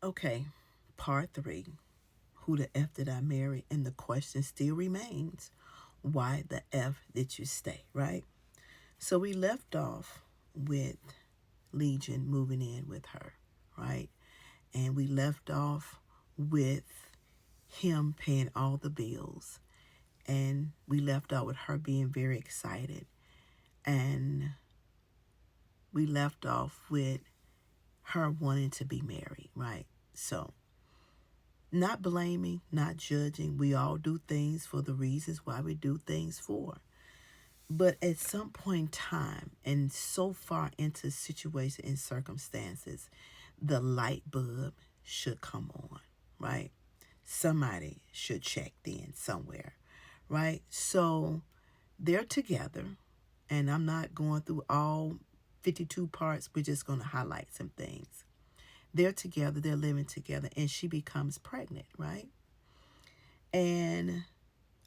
Okay, part three. Who the F did I marry? And the question still remains, why the F did you stay, right? So we left off with Legion moving in with her, right? And we left off with him paying all the bills. And we left off with her being very excited. And we left off with her wanting to be married, right? So, not blaming, not judging. We all do things for the reasons why we do things for. But at some point in time, and so far into situation and circumstances, the light bulb should come on, right? Somebody should check in somewhere, right? So they're together, and I'm not going through all 52 parts. We're just going to highlight some things. They're together, they're living together, and she becomes pregnant, right? And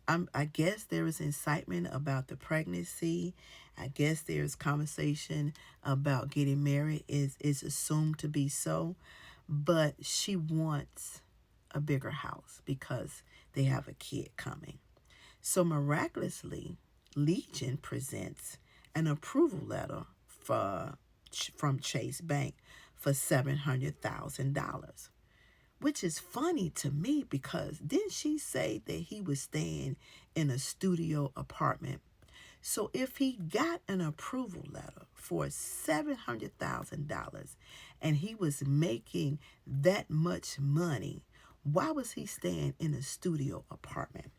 I guess there is incitement about the pregnancy. I guess there's conversation about getting married is assumed to be so, but she wants a bigger house because they have a kid coming. So miraculously, Legion presents an approval letter for from Chase Bank for $700,000, which is funny to me because didn't she say that he was staying in a studio apartment? So if he got an approval letter for $700,000 and he was making that much money, why was he staying in a studio apartment?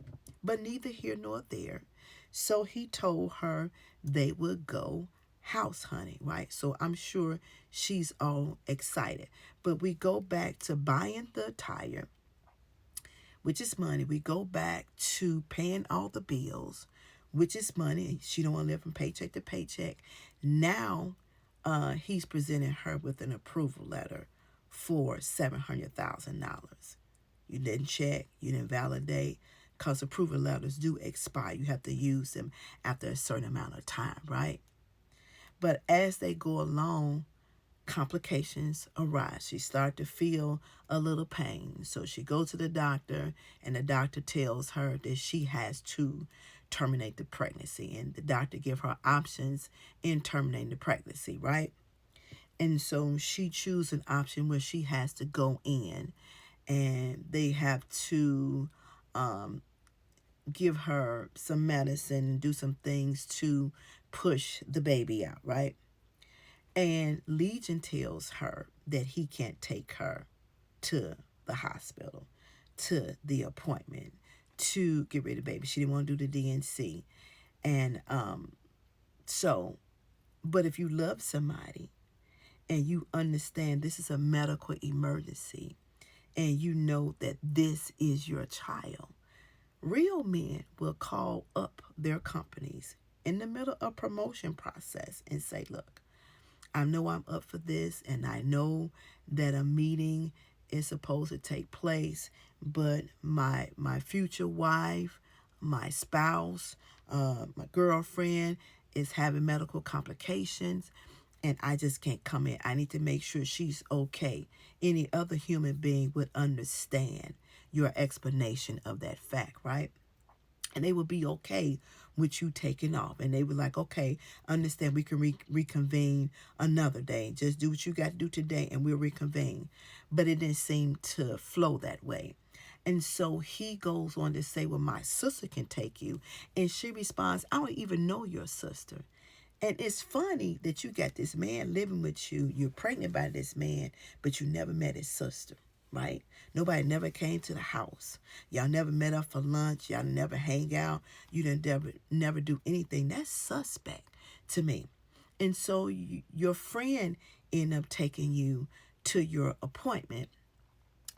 But neither here nor there. So he told her they would go house hunting, right? So I'm sure she's all excited. But we go back to buying the attire, which is money. We go back to paying all the bills, which is money. She don't want to live from paycheck to paycheck. Now he's presenting her with an approval letter for $700,000. You didn't check, you didn't validate, because approval letters do expire. You have to use them after a certain amount of time, right? But as they go along, complications arise. She started to feel a little pain. So she goes to the doctor, and the doctor tells her that she has to terminate the pregnancy. And the doctor give her options in terminating the pregnancy, right? And so she chooses an option where she has to go in, and they have to give her some medicine and do some things to push the baby out, right? And Legion tells her that he can't take her to the hospital, to the appointment, to get rid of the baby. She didn't want to do the DNC. And so, but if you love somebody and you understand this is a medical emergency and you know that this is your child, real men will call up their companies in the middle of promotion process and say, look, I know I'm up for this, and I know that a meeting is supposed to take place, but my future wife, my spouse, my girlfriend is having medical complications, and I just can't come in. I need to make sure she's okay. Any other human being would understand your explanation of that fact, right? And they would be okay with you taking off. And they were like, okay, understand, we can reconvene another day. Just do what you got to do today and we'll reconvene. But it didn't seem to flow that way. And so he goes on to say, well, my sister can take you. And she responds, I don't even know your sister. And it's funny that you got this man living with you. You're pregnant by this man, but you never met his sister, right? Nobody never came to the house. Y'all never met up for lunch. Y'all never hang out. You didn't never do anything. That's suspect to me. And so your friend ended up taking you to your appointment.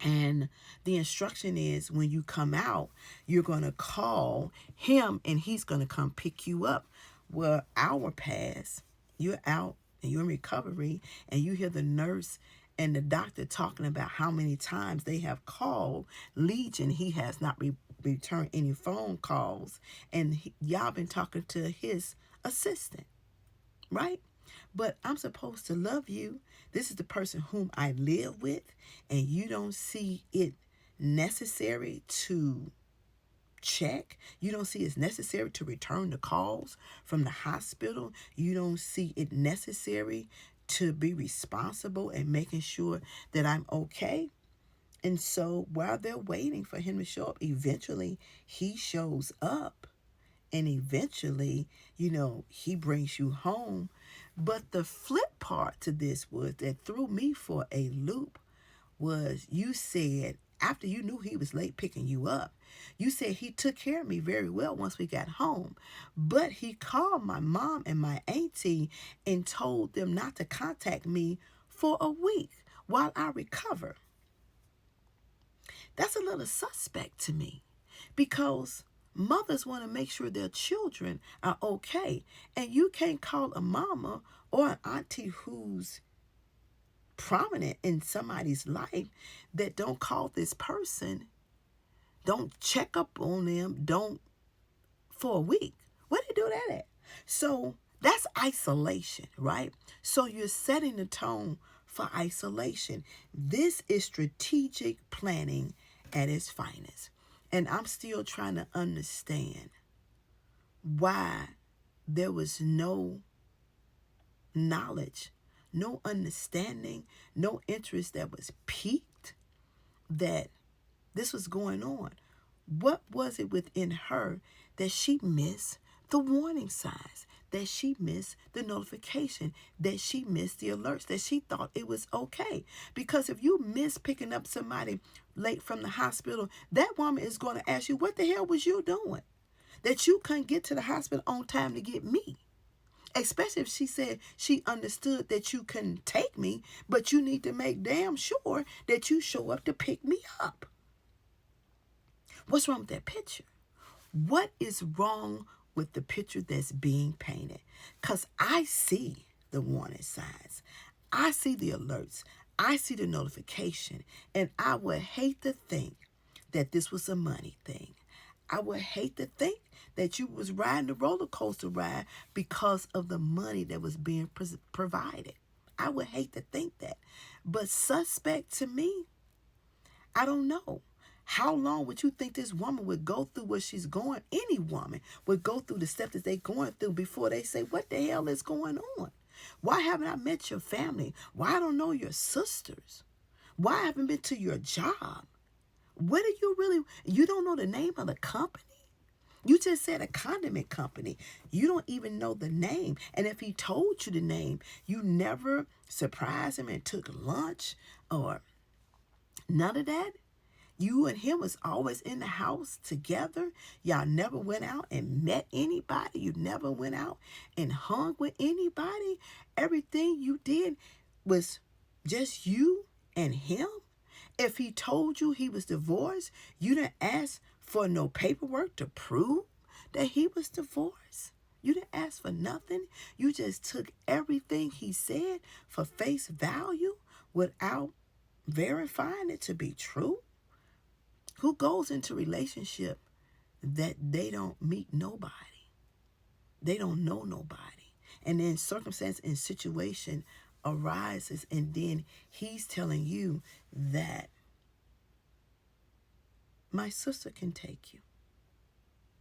And the instruction is when you come out, you're going to call him and he's going to come pick you up. Well, hour pass, you're out and you're in recovery, and you hear the nurse and the doctor talking about how many times they have called Legion. He has not returned any phone calls, and y'all been talking to his assistant, right? but I'm supposed to love you. This is the person whom I live with, and you don't see it necessary to check. You don't see it's necessary to return the calls from the hospital. You don't see it necessary to be responsible and making sure that I'm okay. And so while they're waiting for him to show up, eventually he shows up, and eventually, he brings you home. But the flip part to this was that threw me for a loop was you said after you knew he was late picking you up, you said he took care of me very well once we got home, but he called my mom and my auntie and told them not to contact me for a week while I recover. That's a little suspect to me, because mothers want to make sure their children are okay, and you can't call a mama or an auntie who's prominent in somebody's life that don't call this person, don't check up on them, don't for a week. Where they do that at? So that's isolation, right? So you're setting the tone for isolation. This is strategic planning at its finest. And I'm still trying to understand why there was no knowledge, no understanding, no interest that was piqued that this was going on. What was it within her that she missed the warning signs, that she missed the notification, that she missed the alerts, that she thought it was okay? Because if you miss picking up somebody late from the hospital, that woman is going to ask you, what the hell was you doing that you couldn't get to the hospital on time to get me? Especially if she said she understood that you couldn't take me, but you need to make damn sure that you show up to pick me up. What's wrong with that picture? What is wrong with the picture that's being painted? Because I see the warning signs. I see the alerts. I see the notification. And I would hate to think that this was a money thing. I would hate to think that you was riding the roller coaster ride because of the money that was being provided. I would hate to think that. But suspect to me, I don't know. How long would you think this woman would go through what she's going? Any woman would go through the steps that they're going through before they say, what the hell is going on? Why haven't I met your family? Why I don't know your sisters? Why I haven't been to your job? What are you really, you don't know the name of the company? You just said a condiment company. You don't even know the name. And if he told you the name, you never surprised him and took lunch or none of that. You and him was always in the house together. Y'all never went out and met anybody. You never went out and hung with anybody. Everything you did was just you and him. If he told you he was divorced, you didn't ask for no paperwork to prove that he was divorced. You didn't ask for nothing. You just took everything he said for face value without verifying it to be true. Who goes into a relationship that they don't meet nobody? They don't know nobody. And then circumstance and situation arises, and then he's telling you that my sister can take you,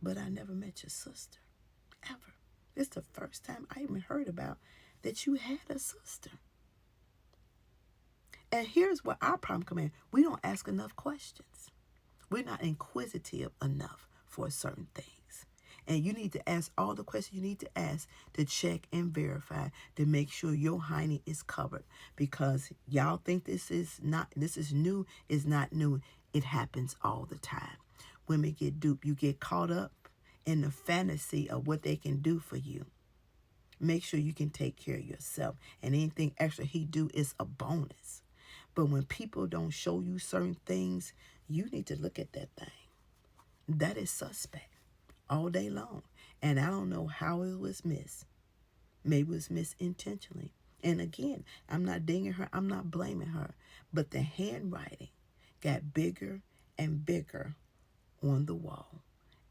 but I never met your sister, ever. It's the first time I even heard about that you had a sister. And here's where our problem comes in. We don't ask enough questions. We're not inquisitive enough for certain things. And you need to ask all the questions you need to ask to check and verify to make sure your hiney is covered. Because y'all think this is new. It's not new. It happens all the time. Women get duped. You get caught up in the fantasy of what they can do for you. Make sure you can take care of yourself. And anything extra he do is a bonus. But when people don't show you certain things, you need to look at that thing. That is suspect all day long. And I don't know how it was missed. Maybe it was missed intentionally. And again, I'm not dinging her. I'm not blaming her. But the handwriting got bigger and bigger on the wall.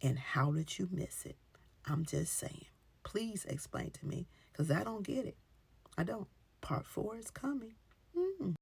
And how did you miss it? I'm just saying. Please explain to me, because I don't get it. I don't. Part 4 is coming.